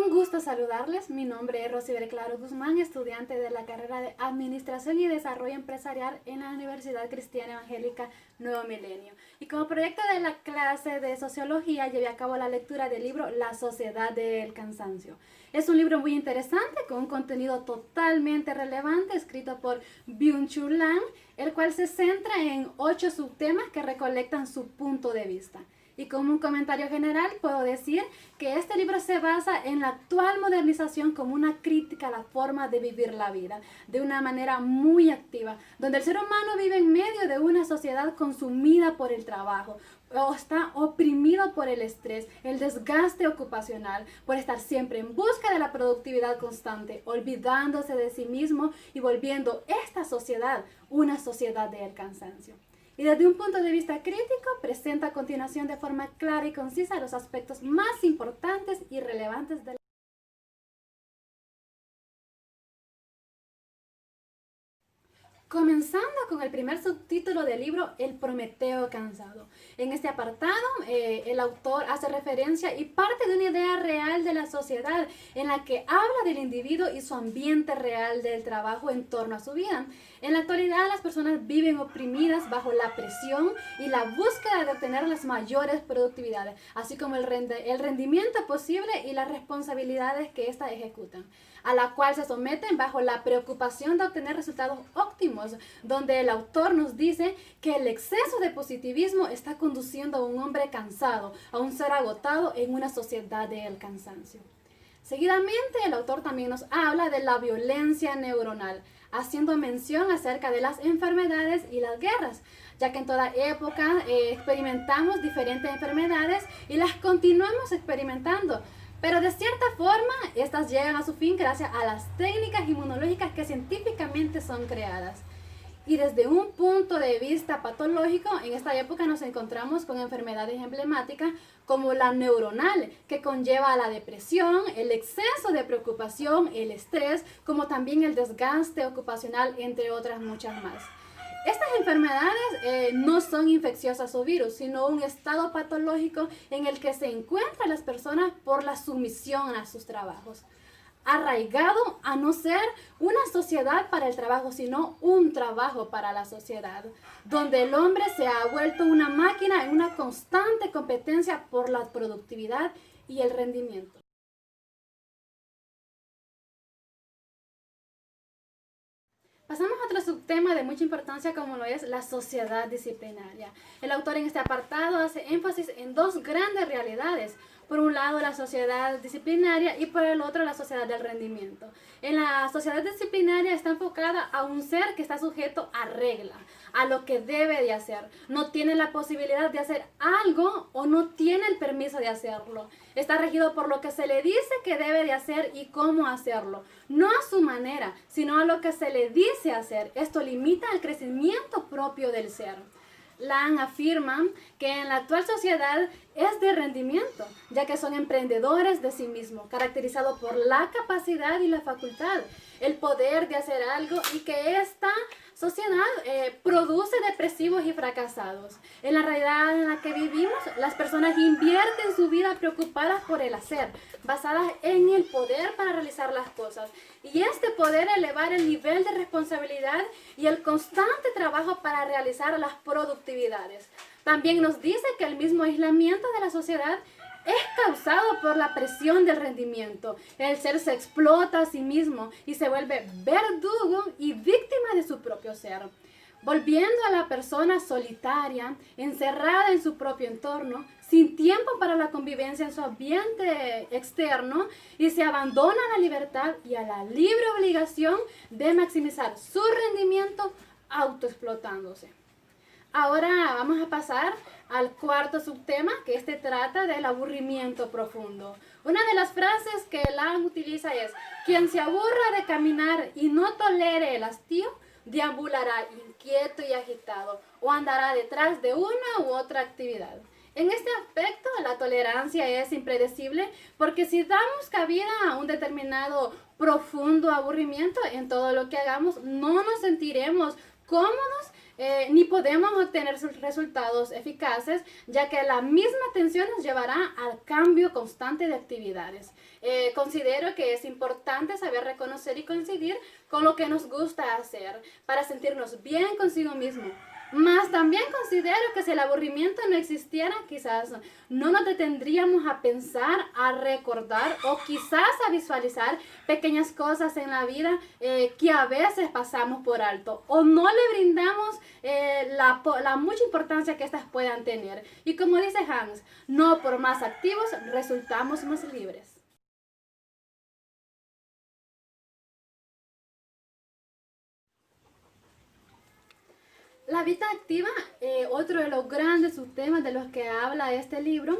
Un gusto saludarles. Mi nombre es Rosibel Claro Guzmán, estudiante de la carrera de Administración y Desarrollo Empresarial en la Universidad Cristiana Evangélica Nuevo Milenio. Y como proyecto de la clase de Sociología, llevé a cabo la lectura del libro La Sociedad del Cansancio. Es un libro muy interesante, con un contenido totalmente relevante, escrito por Byung-Chul Han, el cual se centra en 8 subtemas que recolectan su punto de vista. Y como un comentario general, puedo decir que este libro se basa en la actual modernización como una crítica a la forma de vivir la vida, de una manera muy activa, donde el ser humano vive en medio de una sociedad consumida por el trabajo, o está oprimido por el estrés, el desgaste ocupacional, por estar siempre en busca de la productividad constante, olvidándose de sí mismo y volviendo esta sociedad una sociedad del cansancio. Y desde un punto de vista crítico, presenta a continuación de forma clara y concisa los aspectos más importantes y relevantes de la Comenzando con el primer subtítulo del libro, El Prometeo Cansado. En este apartado, el autor hace referencia y parte de una idea real de la sociedad en la que habla del individuo y su ambiente real del trabajo en torno a su vida. En la actualidad, las personas viven oprimidas bajo la presión y la búsqueda de obtener las mayores productividades, así como el rendimiento posible y las responsabilidades que ésta ejecutan, a la cual se someten bajo la preocupación de obtener resultados óptimos, donde el autor nos dice que el exceso de positivismo está conduciendo a un hombre cansado, a un ser agotado en una sociedad del cansancio. Seguidamente, el autor también nos habla de la violencia neuronal, haciendo mención acerca de las enfermedades y las guerras, ya que en toda época experimentamos diferentes enfermedades y las continuamos experimentando. Pero de cierta forma, estas llegan a su fin gracias a las técnicas inmunológicas que científicamente son creadas. Y desde un punto de vista patológico, en esta época nos encontramos con enfermedades emblemáticas como la neuronal, que conlleva a la depresión, el exceso de preocupación, el estrés, como también el desgaste ocupacional, entre otras muchas más. Estas enfermedades no son infecciosas o virus, sino un estado patológico en el que se encuentran las personas por la sumisión a sus trabajos, arraigado a no ser una sociedad para el trabajo, sino un trabajo para la sociedad, donde el hombre se ha vuelto una máquina en una constante competencia por la productividad y el rendimiento. Pasamos a otro subtema de mucha importancia como lo es la sociedad disciplinaria. El autor en este apartado hace énfasis en dos grandes realidades. Por un lado la sociedad disciplinaria y por el otro la sociedad del rendimiento. En la sociedad disciplinaria está enfocada a un ser que está sujeto a regla, a lo que debe de hacer. No tiene la posibilidad de hacer algo o no tiene el permiso de hacerlo. Está regido por lo que se le dice que debe de hacer y cómo hacerlo. No a su manera, sino a lo que se le dice hacer. Esto limita el crecimiento propio del ser. Lang afirma que en la actual sociedad es de rendimiento, ya que son emprendedores de sí mismos, caracterizados por la capacidad y la facultad, el poder de hacer algo, y que esta sociedad produce depresivos y fracasados. En la realidad en la que vivimos, las personas invierten su vida preocupadas por el hacer, basadas en el poder para realizar las cosas, y este poder elevar el nivel de responsabilidad y el constante trabajo para realizar las productividades. También nos dice que el mismo aislamiento de la sociedad es causado por la presión del rendimiento. El ser se explota a sí mismo y se vuelve verdugo y víctima de su propio ser, volviendo a la persona solitaria, encerrada en su propio entorno, sin tiempo para la convivencia en su ambiente externo, y se abandona a la libertad y a la libre obligación de maximizar su rendimiento autoexplotándose. Ahora vamos a pasar al cuarto subtema, que trata del aburrimiento profundo. Una de las frases que Lang utiliza es: quien se aburra de caminar y no tolere el hastío, deambulará inquieto y agitado, o andará detrás de una u otra actividad. En este aspecto, la tolerancia es impredecible, porque si damos cabida a un determinado profundo aburrimiento en todo lo que hagamos, no nos sentiremos cómodos ni podemos obtener resultados eficaces, ya que la misma atención nos llevará al cambio constante de actividades. Considero que es importante saber reconocer y coincidir con lo que nos gusta hacer para sentirnos bien consigo mismo. Mas también considero que si el aburrimiento no existiera, quizás no nos detendríamos a pensar, a recordar o quizás a visualizar pequeñas cosas en la vida que a veces pasamos por alto o no le brindamos la mucha importancia que estas puedan tener. Y como dice Hans, no por más activos resultamos más libres. La vida activa, otro de los grandes subtemas de los que habla este libro,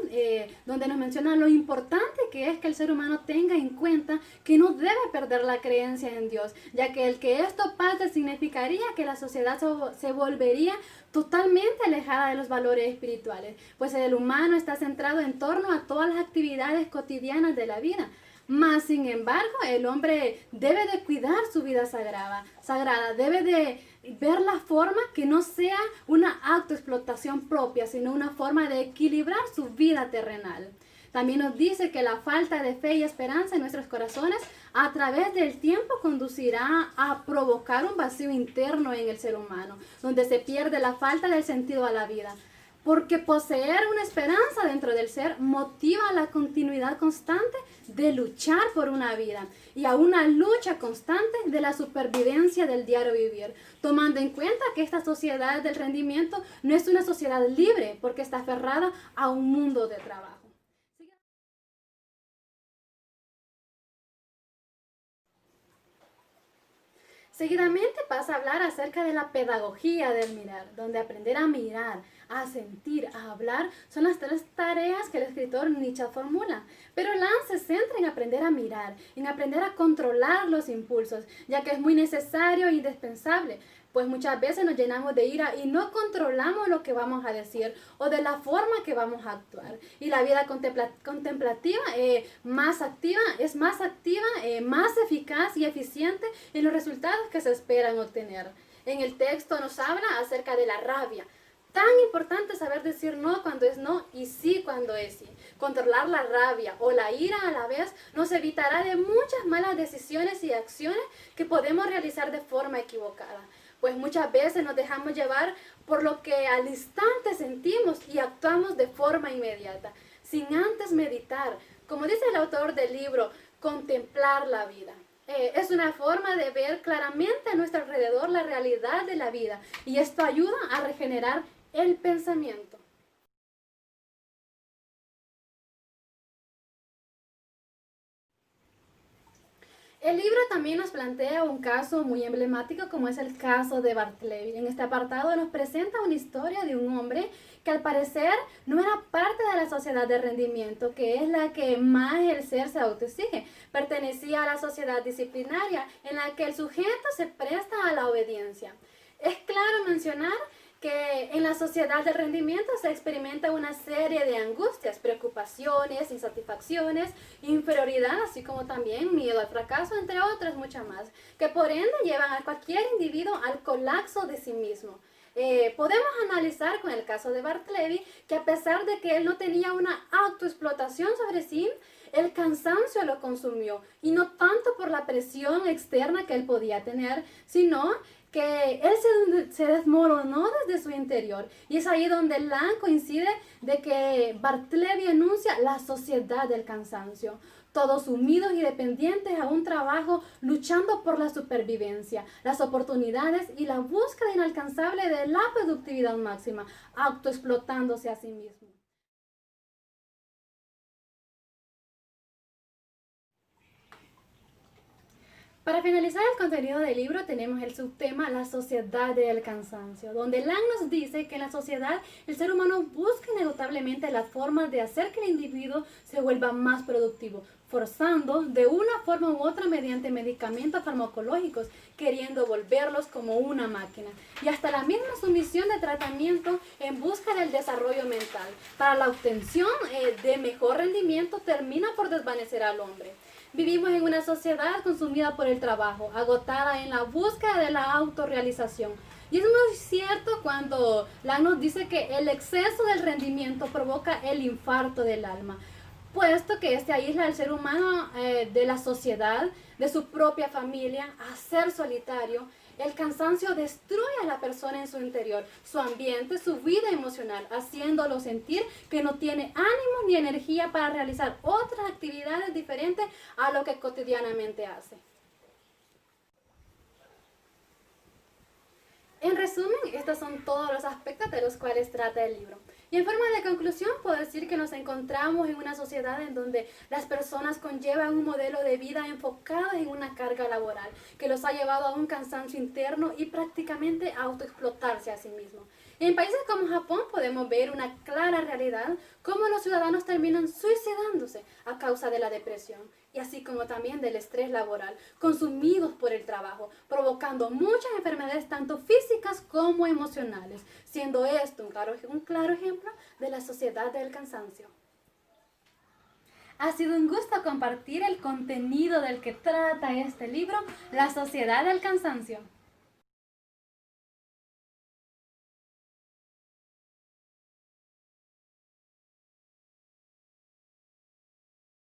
donde nos menciona lo importante que es que el ser humano tenga en cuenta que no debe perder la creencia en Dios, ya que el que esto pase significaría que la sociedad se volvería totalmente alejada de los valores espirituales, pues el humano está centrado en torno a todas las actividades cotidianas de la vida. Mas, sin embargo, el hombre debe de cuidar su vida sagrada, debe de ver la forma que no sea una autoexplotación propia, sino una forma de equilibrar su vida terrenal. También nos dice que la falta de fe y esperanza en nuestros corazones a través del tiempo conducirá a provocar un vacío interno en el ser humano, donde se pierde la falta del sentido a la vida. Porque poseer una esperanza dentro del ser motiva la continuidad constante de luchar por una vida y a una lucha constante de la supervivencia del diario vivir, tomando en cuenta que esta sociedad del rendimiento no es una sociedad libre porque está aferrada a un mundo de trabajo. Seguidamente pasa a hablar acerca de la pedagogía del mirar, donde aprender a mirar, a sentir, a hablar son las tres tareas que el escritor Nietzsche formula. Pero Lance se centra en aprender a mirar, en aprender a controlar los impulsos, ya que es muy necesario e indispensable, pues muchas veces nos llenamos de ira y no controlamos lo que vamos a decir o de la forma que vamos a actuar. Y la vida contemplativa es más activa, más eficaz y eficiente en los resultados que se esperan obtener. En el texto nos habla acerca de la rabia. Tan importante saber decir no cuando es no y sí cuando es sí. Controlar la rabia o la ira a la vez nos evitará de muchas malas decisiones y acciones que podemos realizar de forma equivocada. Pues muchas veces nos dejamos llevar por lo que al instante sentimos y actuamos de forma inmediata, sin antes meditar, como dice el autor del libro, contemplar la vida. Es una forma de ver claramente a nuestro alrededor la realidad de la vida y esto ayuda a regenerar el pensamiento. El libro también nos plantea un caso muy emblemático como es el caso de Bartleby. En este apartado nos presenta una historia de un hombre que al parecer no era parte de la sociedad de rendimiento, que es la que más el ser se autoexige. Pertenecía a la sociedad disciplinaria en la que el sujeto se presta a la obediencia. Es claro mencionar que en la sociedad del rendimiento se experimenta una serie de angustias, preocupaciones, insatisfacciones, inferioridad, así como también miedo al fracaso, entre otras muchas más, que por ende llevan a cualquier individuo al colapso de sí mismo. Podemos analizar con el caso de Bartleby que a pesar de que él no tenía una autoexplotación sobre sí, el cansancio lo consumió y no tanto por la presión externa que él podía tener, sino que él se desmoronó desde su interior. Y es ahí donde Lang coincide de que Bartleby enuncia la sociedad del cansancio. Todos sumidos y dependientes a un trabajo, luchando por la supervivencia, las oportunidades y la búsqueda inalcanzable de la productividad máxima, autoexplotándose a sí mismo. Para finalizar el contenido del libro tenemos el subtema La sociedad del cansancio, donde Lang nos dice que en la sociedad el ser humano busca inevitablemente las formas de hacer que el individuo se vuelva más productivo, forzando de una forma u otra mediante medicamentos farmacológicos, queriendo volverlos como una máquina, y hasta la misma sumisión de tratamiento en busca del desarrollo mental. Para la obtención de mejor rendimiento termina por desvanecer al hombre. Vivimos en una sociedad consumida por el trabajo, agotada en la búsqueda de la autorrealización, Y es muy cierto cuando Lang nos dice que el exceso del rendimiento provoca el infarto del alma, puesto que este aísla al ser humano de la sociedad, de su propia familia, a ser solitario. El cansancio destruye a la persona en su interior, su ambiente, su vida emocional, haciéndolo sentir que no tiene ánimo ni energía para realizar otras actividades diferentes a lo que cotidianamente hace. En resumen, estos son todos los aspectos de los cuales trata el libro. Y en forma de conclusión, puedo decir que nos encontramos en una sociedad en donde las personas conllevan un modelo de vida enfocado en una carga laboral, que los ha llevado a un cansancio interno y prácticamente a autoexplotarse a sí mismos. En países como Japón podemos ver una clara realidad cómo los ciudadanos terminan suicidándose a causa de la depresión y así como también del estrés laboral, consumidos por el trabajo, provocando muchas enfermedades tanto físicas como emocionales, siendo esto un claro ejemplo de la sociedad del cansancio. Ha sido un gusto compartir el contenido del que trata este libro, La sociedad del cansancio.